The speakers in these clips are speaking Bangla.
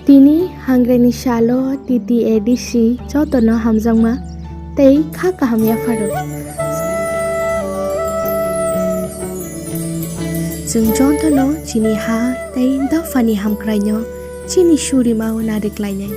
Tini hangreni shalo titi edisi jotono hamjangma tei kha kaham ya faro. Jeng jotono chini ha tei dafani hamkrainyo chini shuri mau nadiklainai.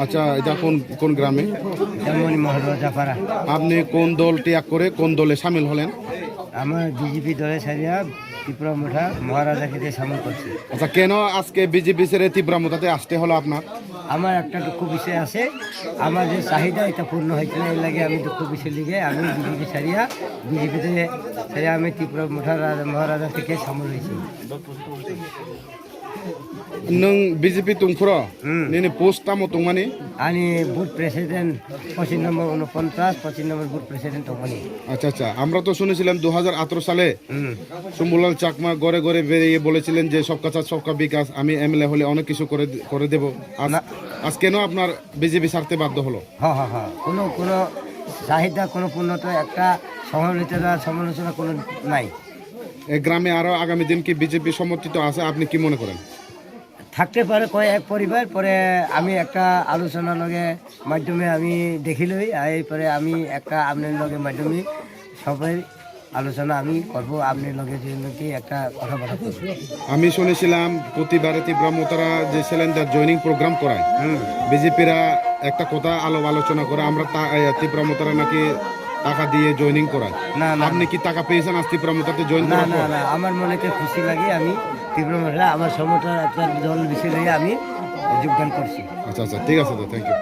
আচ্ছা, এটা কোন গ্রামে? জাফারা। আপনি কোন দল ত্যাগ করে কোন দলে সামিল হলেন? আমার বিজেপি দলে ছাড়িয়া ত্রিপুরা মোঠা মহারাজাকে সামিল করছি। আচ্ছা, কেন আজকে বিজেপি ছেড়ে ত্রিপুরা মোঠাতে আসতে হলো আপনার? আমার একটা দুঃখ বিষয় আছে, আমার যে চাহিদা এটা পূর্ণ হয়েছে না, এর লাগে আমি দুঃখ বিষয় লিগে আমি বিজেপি ছাড়িয়া আমি ত্রিপুরা মোঠা মহারাজা থেকে সামিল হয়েছি। नों बीजेपी तुमखुरो नोंनि पोस्टा मो तुंमानि आनी बुथ प्रेसिडेंट 25 নম্বর 49 25 নম্বর বুথ প্রেসিডেন্ট তুমানি। আচ্ছা আচ্ছা, আমরা তো শুনেছিলাম 2018 সালে সুমুলাল চাকমা ঘরে ঘরে বেরিয়ে বলেছিলেন যে সবকা সাথ সবকা বিকাশ, আমি এমএলএ হলে অনেক কিছু করে দেব। আজ কেন আপনার বিজেপি ছাড়তে বাধ্য হলো? হ্যাঁ হ্যাঁ হ্যাঁ, কোনো চাহিদা কোনো পূর্ণতা একটা সমালোচনা কোনো নাই। এই গ্রামে আরো আগামী দিন কি বিজেপি সমর্থিত আছে আপনি কি মনে করেন? থাকতে পারে এক পরিবার, পরে আমি একটা আলোচনার লগে মাধ্যমে আমি দেখিলই, এরপরে আমি একটা আপনার লগে মাধ্যমে সবাই আলোচনা আমি করব, আপনার লগে কি একটা কথাবার্তা করব। আমি শুনেছিলাম প্রতিবারে ত্রিপুরা মোতারা যে সিলিন্ডার জয়নিং প্রোগ্রাম করায় বিজেপিরা একটা কথা আলোচনা করে আমরা ত্রিপুরা মোতারা নাকি টাকা দিয়ে জয়নিং করায়। না না, আপনি কি টাকা পেয়েছেন আজ ত্রিপুরা মোতাতে জয়েন না করার না পর? না, আমার মনেতে খুশি লাগে, আমি ত্রিপুরা মোটা আমার সমতা একটা দল বিষয় নিয়ে আমি যোগদান করছি। আচ্ছা আচ্ছা, ঠিক আছে, থ্যাংক ইউ।